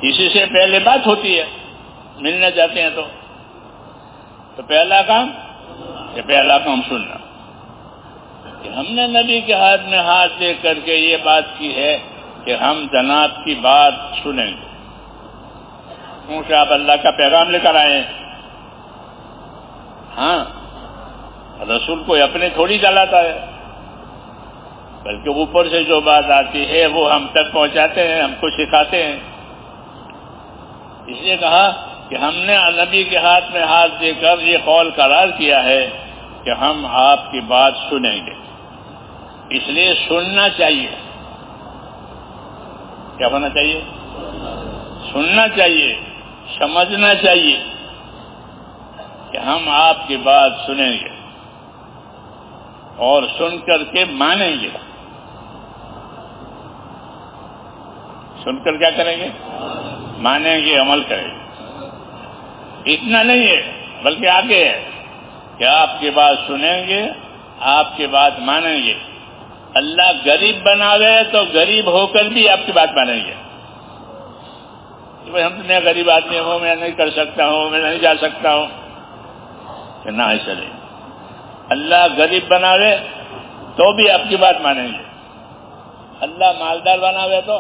Speaker 1: کسی سے پہلے بات ہوتی ہے، ملنے جاتے ہیں تو پہلا کام سننا. کہ ہم نے نبی کے ہاتھ میں ہاتھ دے کر کے یہ بات کی ہے کہ ہم جناب کی بات سنیں گے. کیونکہ آپ اللہ کا پیغام لے کر آئے ہیں. ہاں، رسول کوئی اپنے تھوڑی چلاتا ہے، بلکہ اوپر سے جو بات آتی ہے وہ ہم تک پہنچاتے ہیں، ہم کو سکھاتے ہیں. اس لیے کہا کہ ہم نے نبی کے ہاتھ میں ہاتھ دے کر یہ قول قرار کیا ہے کہ ہم آپ کی بات سنیں گے. اس لیے سننا چاہیے. کیا ہونا چاہیے؟ سننا چاہیے، سمجھنا چاہیے کہ ہم آپ کی بات سنیں گے اور سن کر کے مانیں گے. سن کر کیا کریں گے؟ مانیں گے، عمل کریں گے. اتنا نہیں ہے بلکہ آگے ہے کہ آپ کی بات سنیں گے، آپ کی بات مانیں گے. اللہ غریب بناوے تو غریب ہو کر بھی آپ کی بات مانیں گے. بھائی ہم تو میں غریب آدمی ہوں، میں نہیں کر سکتا ہوں، میں نہیں جا سکتا ہوں، کہ نہ ایسا نہیں. اللہ غریب بناوے تو بھی آپ کی بات مانیں گے. اللہ مالدار بناوے تو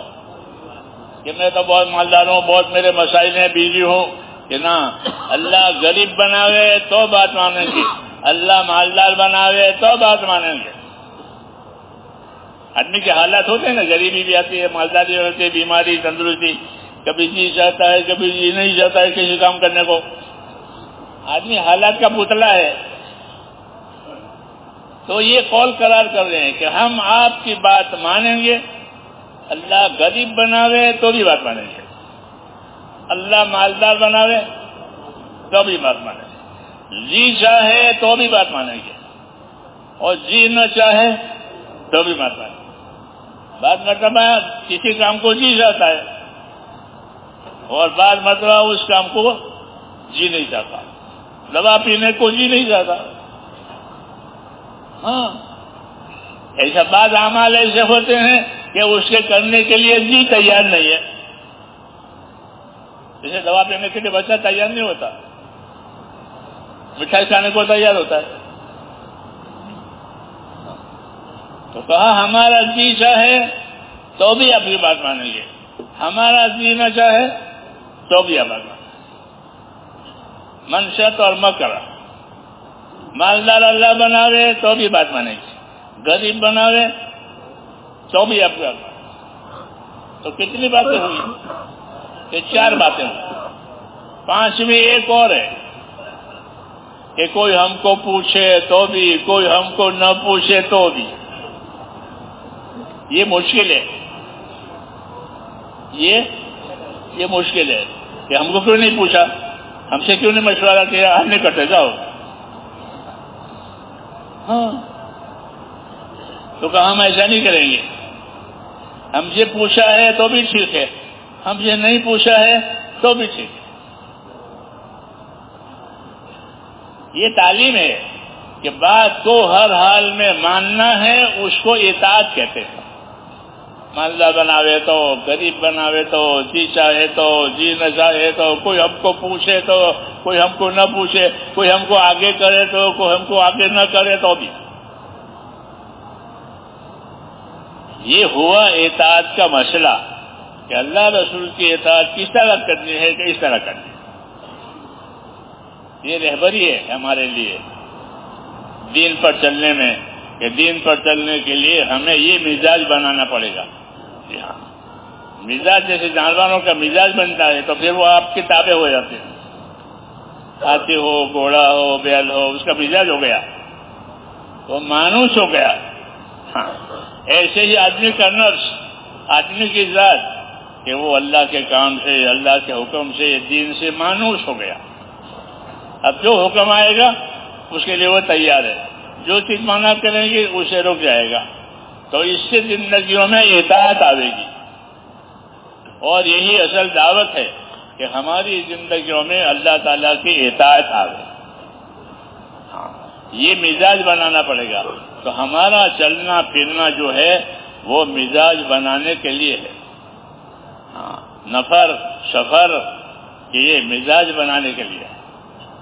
Speaker 1: کہ میں تو بہت مالدار ہوں، بہت میرے مسائل ہیں، بیوی ہوں، کہ نہ. اللہ غریب بناوے تو بات مانیں گے، اللہ مالدار بناوے تو بات مانیں گے. آدمی کے حالات ہوتے ہیں نا، غریبی بھی آتی ہے، مالداری ہوتی ہے، بیماری، تندرستی، کبھی جی چاہتا ہے، کبھی جی نہیں چاہتا ہے کسی کام کرنے کو. آدمی حالات کا پتلا ہے. تو یہ قول قرار کر رہے ہیں کہ ہم آپ کی بات مانیں گے. اللہ غریب بناوے تو بھی بات مانیں گے، اللہ مالدار بناوے تو بھی بات مانیں گے. جی چاہے تو بھی بات مانیں گے اور جی نہ چاہے تو بھی بات مانیں گے. بعض مرتبہ کسی کام کو جی چاہتا ہے اور بعض مرتبہ اس کام کو جی نہیں چاہتا. دوا پینے کو جی نہیں چاہتا. ہاں، ایسا بعض اعمال ایسے ہوتے ہیں کہ اس کے کرنے کے لیے جی تیار نہیں ہے. جیسے دوا پینے کے لیے بچہ تیار نہیں ہوتا، مٹھائی کھانے کو تیار ہوتا ہے. تو کہا ہمارا جی چاہے تو بھی آپ کی بات مانیں گے، ہمارا جی نہ چاہے تو بھی آپ بات مانیں گے. منشت اور مکر. مالدار اللہ بناوے تو بھی بات مانیں گے، غریب بناوے تو بھی آپ کی بات مانیں گے. تو کتنی باتیں ہوئی؟ کہ 4 باتیں ہوئی. 5ویں ایک اور ہے کہ کوئی ہم کو پوچھے تو بھی، کوئی ہم کو نہ پوچھے تو بھی. یہ مشکل ہے، یہ مشکل ہے کہ ہم کو کیوں نہیں پوچھا، ہم سے کیوں نہیں مشورہ کیا، ہم نہیں کرتے جاؤ. ہاں، تو کہا ہم ایسا نہیں کریں گے، ہم سے پوچھا ہے تو بھی ٹھیک ہے، ہم سے نہیں پوچھا ہے تو بھی ٹھیک ہے۔ یہ تعلیم ہے کہ بات کو ہر حال میں ماننا ہے، اس کو اطاعت کہتے ہیں۔ مالدار بناوے تو، غریب بناوے تو، جی چاہے تو، جی نہ چاہے تو، کوئی ہم کو پوچھے تو، کوئی ہم کو نہ پوچھے، کوئی ہم کو آگے کرے تو، کوئی ہم کو آگے نہ کرے تو بھی۔ یہ ہوا اطاعت کا مسئلہ کہ اللہ رسول کی اطاعت کس طرح کرنی ہے کہ اس طرح کرنی ہے۔ یہ رہبری ہے ہمارے لیے دین پر چلنے میں، کہ دین پر چلنے کے لیے ہمیں یہ مزاج بنانا پڑے گا۔ جی ہاں، مزاج جیسے جانوروں کا مزاج بنتا ہے تو پھر وہ آپ کے تابع ہو جاتے ہیں۔ ہاتھی ہو، گھوڑا ہو، بیل ہو، اس کا مزاج ہو گیا، وہ مانوس ہو گیا۔ ہاں، ایسے ہی آدمی کا نفس، آدمی کی ذات، کہ وہ اللہ کے کام سے، اللہ کے حکم سے، دین سے مانوس ہو گیا۔ اب جو حکم آئے گا اس کے لیے وہ تیار ہے، جو چیز منع کریں گے اسے رک جائے گا۔ تو اس سے زندگیوں میں اطاعت آئے گی، اور یہی اصل دعوت ہے کہ ہماری زندگیوں میں اللہ تعالیٰ کی اطاعت آئے۔ ہاں، یہ مزاج بنانا پڑے گا۔ تو ہمارا چلنا پھرنا جو ہے وہ مزاج بنانے کے لیے ہے۔ ہاں، نفر سفر یہ مزاج بنانے کے لیے ہے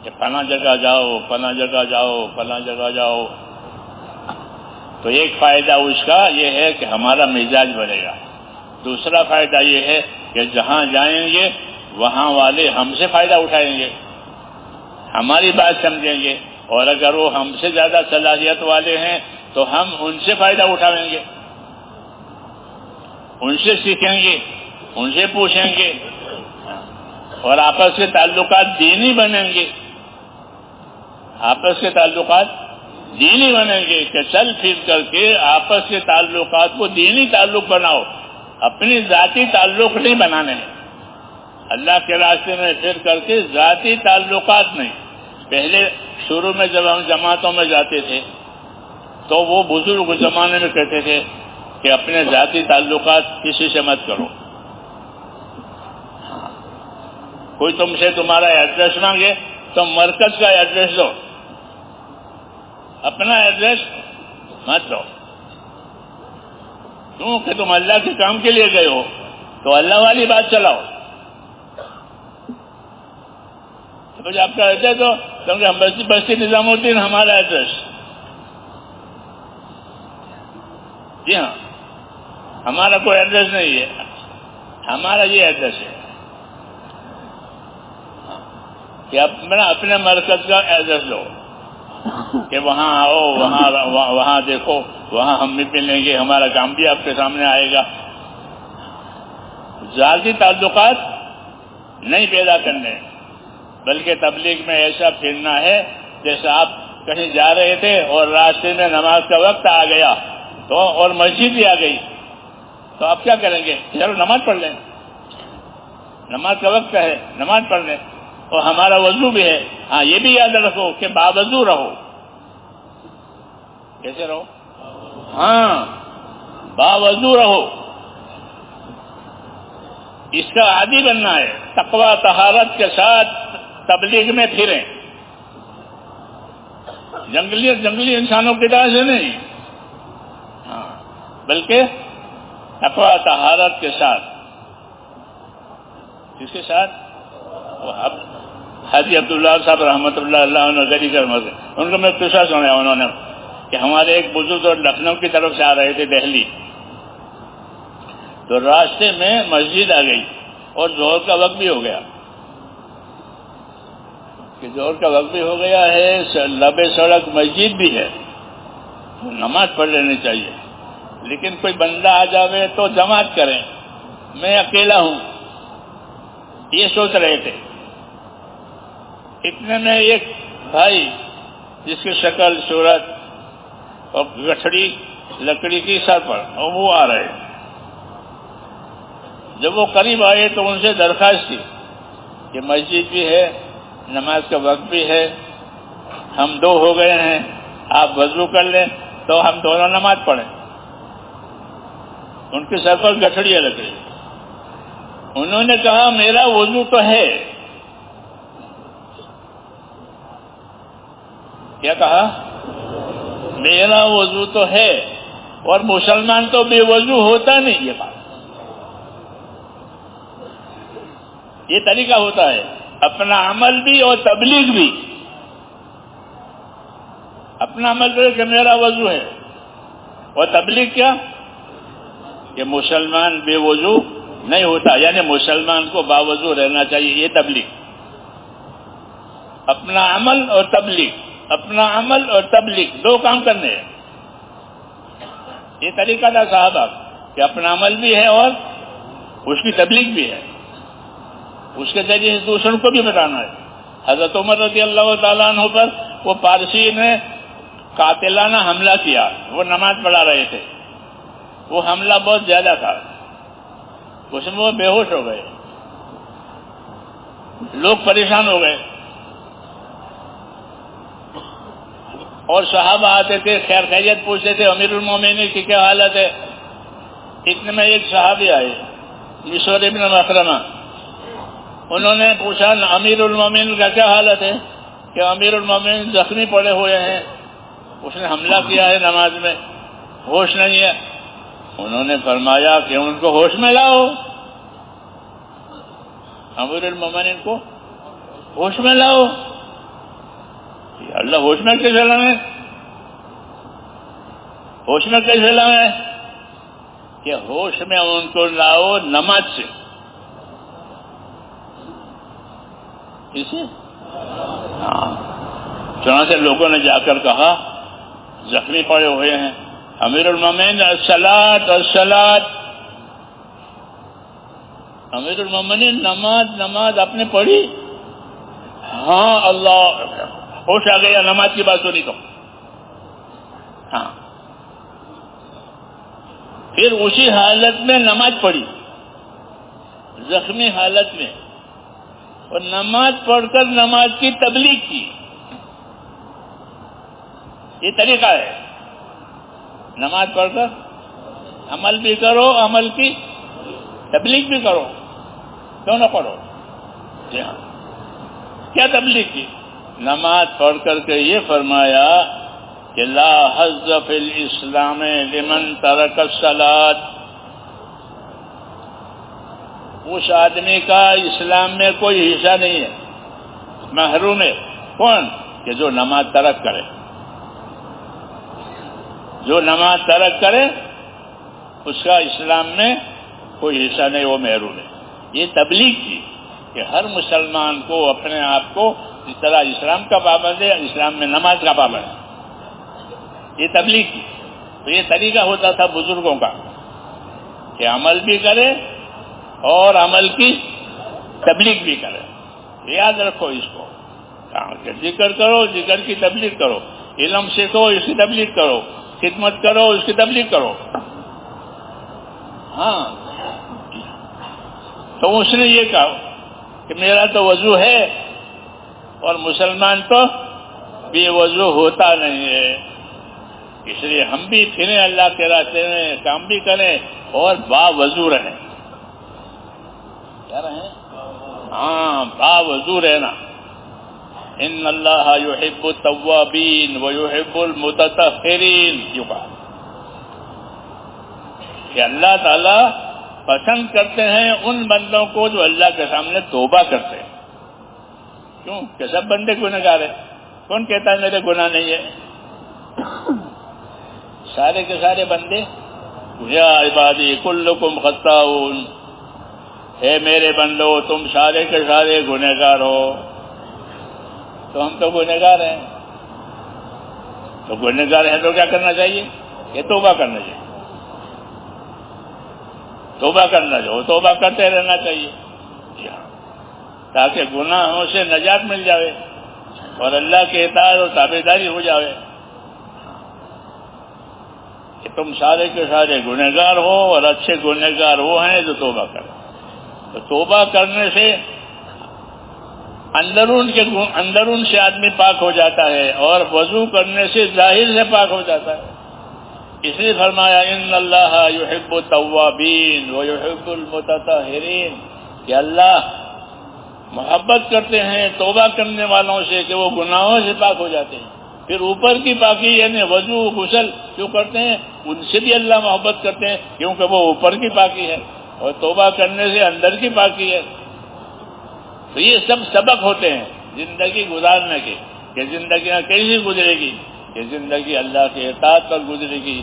Speaker 1: کہ فلاں جگہ جاؤ، فلاں جگہ جاؤ، فلاں جگہ جاؤ۔ تو ایک فائدہ اس کا یہ ہے کہ ہمارا مزاج بنے گا۔ دوسرا فائدہ یہ ہے کہ جہاں جائیں گے وہاں والے ہم سے فائدہ اٹھائیں گے، ہماری بات سمجھیں گے، اور اگر وہ ہم سے زیادہ صلاحیت والے ہیں تو ہم ان سے فائدہ اٹھائیں گے، ان سے سیکھیں گے، ان سے پوچھیں گے، اور آپس کے تعلقات دینی بنیں گے۔ آپس کے تعلقات دینی بنیں گے کہ چل پھر کر کے آپس کے تعلقات کو دینی تعلق بناؤ، اپنی ذاتی تعلق نہیں بنانے ہیں۔ اللہ کے راستے میں پھر کر کے ذاتی تعلقات نہیں۔ پہلے شروع میں جب ہم جماعتوں میں جاتے تھے تو وہ بزرگ زمانے میں کہتے تھے کہ اپنے ذاتی تعلقات کسی سے مت کرو۔ کوئی تم سے تمہارا ایڈریس مانگے تو مرکز کا ایڈریس دو، اپنا ایڈریس مت دو، کیونکہ تم اللہ کے کام کے لیے گئے ہو تو اللہ والی بات چلاؤ۔ تو آپ کا ایڈریس دو، کیونکہ ہم بستی نظام الدین ہمارا ایڈریس۔ جی ہاں، ہمارا کوئی ایڈریس نہیں ہے، ہمارا یہ ایڈریس ہے کہ اپنے مرکز کا ایڈریس لو، کہ وہاں آؤ، وہاں دیکھو، وہاں ہم بھی ملیں گے، ہمارا کام بھی آپ کے سامنے آئے گا۔ ذاتی تعلقات نہیں پیدا کرنے، بلکہ تبلیغ میں ایسا پھرنا ہے جیسے آپ کہیں جا رہے تھے اور راستے میں نماز کا وقت آ گیا تو اور مسجد بھی آ گئی تو آپ کیا کریں گے؟ چلو نماز پڑھ لیں، نماز کا وقت ہے، نماز پڑھ لیں، اور ہمارا وضو بھی ہے۔ ہاں، یہ بھی یاد رکھو کہ باوضو رہو۔ کیسے رہو؟ ہاں، باوضو رہو، اس کا عادی بننا ہے۔ تقوی طہارت کے ساتھ تبلیغ میں پھریں، جنگلی انسانوں کی طرح سے نہیں، ہاں، بلکہ تقوی طہارت کے ساتھ۔ کس کے ساتھ؟ حاجی عبداللہ صاحب رحمۃ اللہ علیہ گری کرمت، ان کو میں قصہ سنایا انہوں نے کہ ہمارے ایک بزرگ لکھنؤ کی طرف سے آ رہے تھے دہلی، تو راستے میں مسجد آ گئی اور ظہر کا وقت بھی ہو گیا، کہ ظہر کا وقت بھی ہو گیا ہے، لبے سڑک مسجد بھی ہے، نماز پڑھ لینی چاہیے، لیکن کوئی بندہ آ جاوے تو جماعت کریں، میں اکیلا ہوں، یہ سوچ رہے تھے۔ اتنے میں ایک بھائی جس کی شکل صورت اور گٹھڑی لکڑی کی سر پر، اور وہ آ رہے، جب وہ قریب آئے تو ان سے درخواست کی کہ مسجد بھی ہے، نماز کا وقت بھی ہے، ہم دو ہو گئے ہیں، آپ وضو کر لیں تو ہم دونوں نماز پڑھیں۔ ان کے سر پر گٹھڑیاں لگ رہی. انہوں نے کہا میرا وضو تو ہے. کیا کہا؟ میرا وضو تو ہے اور مسلمان تو بے وضو ہوتا نہیں. یہ بات، یہ طریقہ ہوتا ہے اپنا عمل بھی اور تبلیغ بھی. اپنا عمل کرے کہ میرا وضو ہے، اور تبلیغ کیا کہ مسلمان بے وضو نہیں ہوتا، یعنی مسلمان کو باوضو رہنا چاہیے. یہ تبلیغ. اپنا عمل اور تبلیغ، اپنا عمل اور تبلیغ دو کام کرنے ہیں. یہ طریقہ تھا صحابہ کہ اپنا عمل بھی ہے اور اس کی تبلیغ بھی ہے، اس کے ذریعے دوسروں کو بھی بتانا ہے. حضرت عمر رضی اللہ تعالیٰ عنہ پر وہ پارسی نے قاتلانہ حملہ کیا. وہ نماز پڑھا رہے تھے، وہ حملہ بہت زیادہ تھا، اس میں وہ بے ہوش ہو گئے. لوگ پریشان ہو گئے اور صحابہ آتے تھے، خیر خیریت پوچھتے تھے، امیر المومنین کی کیا حالت ہے. اتنے میں ایک صحابی آئے مسور ابن مخرمہ. انہوں نے پوچھا امیر المومنین کا کیا حالت ہے؟ کہ امیر المومنین زخمی پڑے ہوئے ہیں، اس نے حملہ کیا ہے نماز میں، ہوش نہیں ہے. انہوں نے فرمایا کہ ان کو ہوش میں لاؤ. امیر المومنین کو ہوش میں لاؤ. اللہ ہوش میں کیسے لائیں؟ ہوش میں کیسے لائیں؟ کہ ہوش میں ان کو لاؤ نماز سے. اسے ہاں، چنانچہ لوگوں نے جا کر کہا زخمی پڑے ہوئے ہیں. امیر المومنین الصلاۃ الصلاۃ. امیر المومنین نماز نماز آپ نے پڑھی؟ ہاں. اللہ، ہوش آ گیا، نماز کی بات سنی تو. ہاں، پھر اسی حالت میں نماز پڑھی، زخمی حالت میں، اور نماز پڑھ کر نماز کی تبلیغ کی. یہ طریقہ ہے. نماز پڑھ کر عمل بھی کرو، عمل کی تبلیغ بھی کرو. کیوں نہ پڑھو؟ جی ہاں. کیا تبلیغ کی؟ نماز پڑھ کر کے یہ فرمایا کہ لا حظ فی الاسلام لمن ترک الصلاۃ. اس آدمی کا اسلام میں کوئی حصہ نہیں ہے، محروم ہے. کون؟ کہ جو نماز ترک کرے. جو نماز ترک کرے اس کا اسلام میں کوئی حصہ نہیں، وہ محروم ہے. یہ تبلیغ کی کہ ہر مسلمان کو اپنے آپ کو اس طرح اسلام کا پابند ہے، اسلام میں نماز کا پابند ہے. یہ تبلیغ کی. تو یہ طریقہ ہوتا تھا بزرگوں کا کہ عمل بھی کرے اور عمل کی تبلیغ بھی کرے. یاد رکھو اس کو. ذکر کرو، ذکر کی تبلیغ کرو. علم سیکھو، اس کی تبلیغ کرو. خدمت کرو، اس کی تبلیغ کرو. ہاں. تو اس نے یہ کہا کہ میرا تو وضو ہے اور مسلمان تو بے وضو ہوتا نہیں ہے، اس لیے ہم بھی پھریں اللہ کے راستے میں، کام بھی کریں اور باوضو رہیں. کیا رہیں؟ ہاں، باوضو رہنا. ان اللہ یحب التوابین ویحب المتطہرین. یہ بات کہ اللہ تعالی پسند کرتے ہیں ان بندوں کو جو اللہ کے سامنے توبہ کرتے ہیں. کیوں کہ سب بندے گنہگار ہیں. کون کہتا ہے میرے گناہ نہیں ہے؟ سارے کے سارے بندے. یا عبادی کلکم خطاؤن، اے میرے بندو تم سارے کے سارے گنہگار ہو. تو ہم تو گنہگار ہیں. تو گنہگار ہیں تو کیا کرنا چاہیے؟ کہ توبہ کرنا چاہیے. توبہ کرنا چاہیے، توبہ کرتے رہنا چاہیے تاکہ گناہوں سے نجات مل جائے اور اللہ کے اطاعت اور تابعداری ہو جائے. کہ تم سارے کے سارے گنہگار ہو اور اچھے گنہگار وہ ہیں جو توبہ کریں. تو توبہ کرنے سے اندرون سے آدمی پاک ہو جاتا ہے اور وضو کرنے سے ظاہر سے پاک ہو جاتا ہے. اس لیے فرمایا ان اللہ یحب التوابین ویحب المتطہرین، کہ اللہ محبت کرتے ہیں توبہ کرنے والوں سے کہ وہ گناہوں سے پاک ہو جاتے ہیں۔ پھر اوپر کی پاکی یعنی وضو غسل جو کرتے ہیں ان سے بھی اللہ محبت کرتے ہیں کیونکہ وہ اوپر کی پاکی ہے، اور توبہ کرنے سے اندر کی پاکی ہے۔ تو یہ سب سبق ہوتے ہیں زندگی گزارنے کے، کہ زندگی کیسی گزرے گی، کہ زندگی اللہ کے اطاعت پر گزرے گی،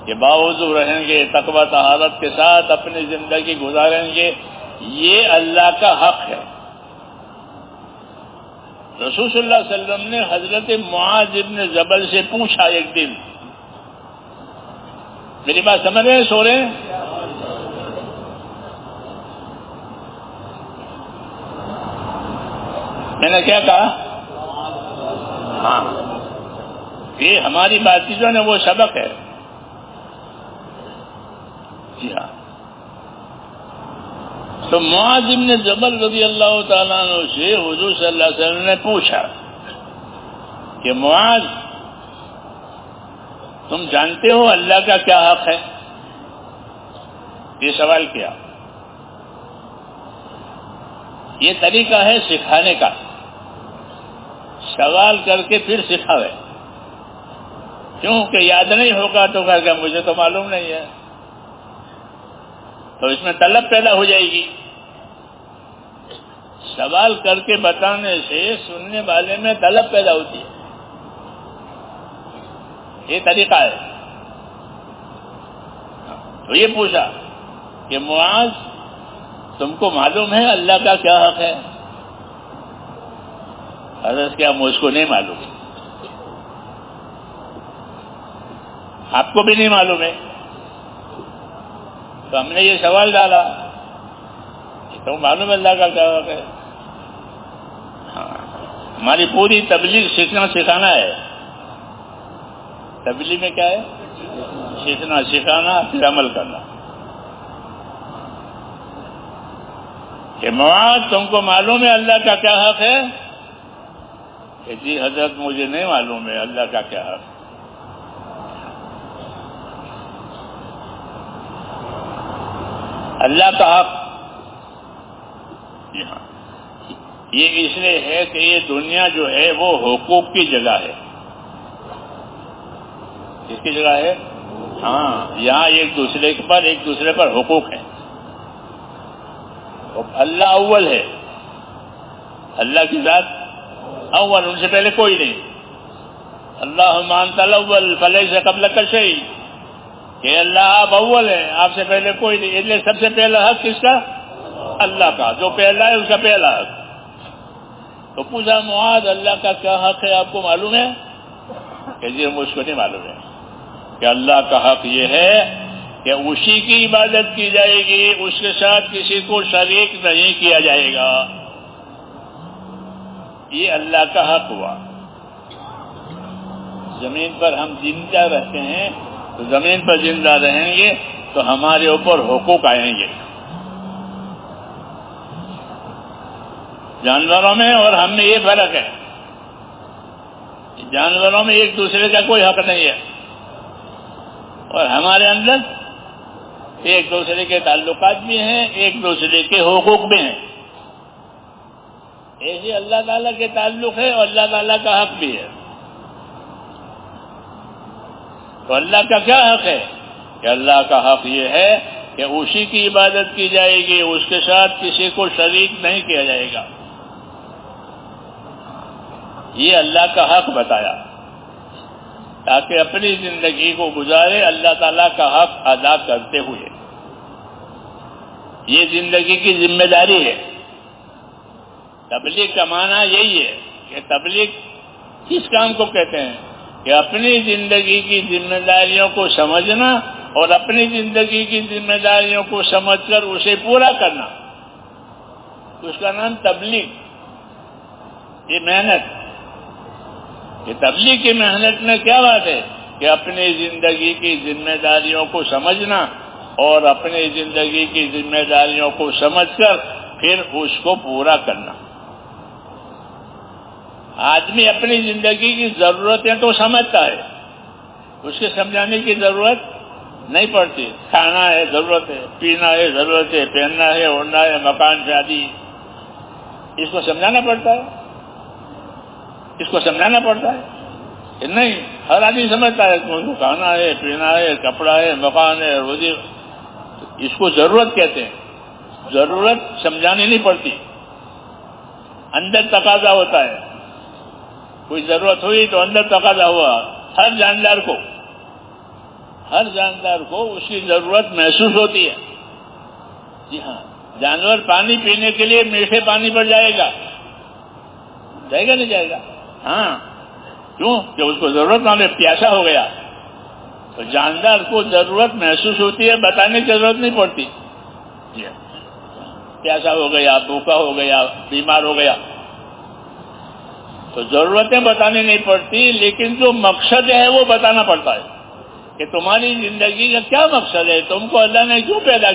Speaker 1: کہ باوضو رہیں گے، تقوی طہارت کے ساتھ اپنی زندگی گزاریں گے، یہ اللہ کا حق ہے۔ رسول صلی اللہ علیہ وسلم نے حضرت معاذ ابن جبل سے پوچھا ایک دن، میری بات سمجھ رہے ہیں، سو رہے ہیں؟ میں نے کیا کہا؟ ہاں، یہ ہماری بات چیزوں نے وہ سبق ہے۔ جی ہاں، تو معاذ بن جبل رضی اللہ تعالیٰ عنہ سے حضور صلی اللہ علیہ وسلم نے پوچھا کہ معاذ، تم جانتے ہو اللہ کا کیا حق ہے؟ یہ سوال کیا۔ یہ طریقہ ہے سکھانے کا، سوال کر کے پھر سکھاوے، کیونکہ یاد نہیں ہوگا تو کہا کہ مجھے تو معلوم نہیں ہے، تو اس میں طلب پیدا ہو جائے گی۔ سوال کر کے بتانے سے سننے والے میں طلب پیدا ہوتی ہے، یہ طریقہ ہے۔ تو یہ پوچھا کہ معاذ، تم کو معلوم ہے اللہ کا کیا حق ہے؟ حضرت کیا مجھ کو نہیں معلوم، آپ کو بھی نہیں معلوم ہے؟ تو ہم نے یہ سوال ڈالا کہ تم معلوم ہے اللہ کا کیا حق ہے؟ ہاں، ہماری پوری تبلیغ سیکھنا سکھانا ہے۔ تبلیغ میں کیا ہے؟ سیکھنا سکھانا پھر عمل کرنا۔ کہ معاذ، تم کو معلوم ہے اللہ کا کیا حق ہے؟ کہ جی حضرت مجھے نہیں معلوم ہے اللہ کا کیا حق ہے۔ اللہ کا حق جی ہاں، یہ اس لیے ہے کہ یہ دنیا جو ہے وہ حقوق کی جگہ ہے۔ کس کی جگہ ہے؟ ہاں، یہاں ایک دوسرے پر حقوق ہیں۔ اللہ اول ہے، اللہ کی ذات اول، ان سے پہلے کوئی نہیں۔ اللہم انت الاول فلیس قبلک شیء، کہ اللہ آپ اول ہیں، آپ سے پہلے کوئی نہیں، اس لیے سب سے پہلا حق کس کا؟ اللہ کا، جو پہلا ہے اس کا پہلا حق۔ تو پوچھا معاذ، اللہ کا کیا حق ہے آپ کو معلوم ہے؟ کہ جی مجھ کو نہیں معلوم ہے۔ کہ اللہ کا حق یہ ہے کہ اسی کی عبادت کی جائے گی، اس کے ساتھ کسی کو شریک نہیں کیا جائے گا، یہ اللہ کا حق ہوا۔ زمین پر ہم زندہ رہتے ہیں تو زمین پر زندہ رہیں گے تو ہمارے اوپر حقوق آئیں گے، جانوروں میں اور ہم میں یہ فرق ہے، جانوروں میں ایک دوسرے کا کوئی حق نہیں ہے، اور ہمارے اندر ایک دوسرے کے تعلقات بھی ہیں، ایک دوسرے کے حقوق بھی ہیں۔ ایسے اللہ تعالیٰ کے تعلق ہے اور اللہ تعالیٰ کا حق بھی ہے۔ تو اللہ کا کیا حق ہے؟ کہ اللہ کا حق یہ ہے کہ اسی کی عبادت کی جائے گی، اس کے ساتھ کسی کو شریک نہیں کیا جائے گا، یہ اللہ کا حق بتایا تاکہ اپنی زندگی کو گزارے اللہ تعالیٰ کا حق ادا کرتے ہوئے۔ یہ زندگی کی ذمہ داری ہے۔ تبلیغ کا معنی یہی ہے کہ تبلیغ کس کام کو کہتے ہیں؟ کہ اپنی زندگی کی ذمہ داریوں کو سمجھنا اور اپنی زندگی کی ذمہ داریوں کو سمجھ کر اسے پورا کرنا، اس کا نام تبلیغ۔ یہ محنت، یہ تبلیغ کی محنت میں کیا بات ہے؟ کہ اپنی زندگی کی ذمہ داریوں کو سمجھنا اور اپنی زندگی کی ذمہ داریوں کو سمجھ کر پھر اس کو پورا کرنا۔ آدمی اپنی زندگی کی ضرورتیں تو سمجھتا ہے، اس کے سمجھانے کی ضرورت نہیں پڑتی. کھانا ہے ضرورت ہے, پینا ہے ضرورت ہے, پہننا ہے, اوڑھنا ہے, مکان, شادی, اس کو سمجھانا پڑتا ہے, اس کو سمجھانا پڑتا ہے کہ نہیں. ہر آدمی سمجھتا ہے کہ اس کو کھانا ہے, پینا ہے, کپڑا ہے, مکان ہے, روزی. اس کو ضرورت کہتے ہیں. ضرورت سمجھانی نہیں پڑتی, اندر تقاضا ہوتا ہے. کوئی ضرورت ہوئی تو اندر تقاضا ہوا. ہر جاندار کو اس کی ضرورت محسوس ہوتی ہے. جی ہاں, جانور پانی پینے کے لیے میٹھے پانی پر جائے گا نہیں جائے گا؟ ہاں, کیوں کہ اس کو ضرورت نہ, پیاسا ہو گیا. تو جاندار کو ضرورت محسوس ہوتی ہے, بتانے کی ضرورت نہیں پڑتی. جی ہاں, پیاسا ہو گیا, بھوکا ہو گیا, بیمار ہو گیا, تو ضرورتیں بتانی نہیں پڑتی, لیکن جو مقصد ہے وہ بتانا پڑتا ہے کہ تمہاری زندگی کا کیا مقصد ہے, تم کو اللہ نے کیوں پیدا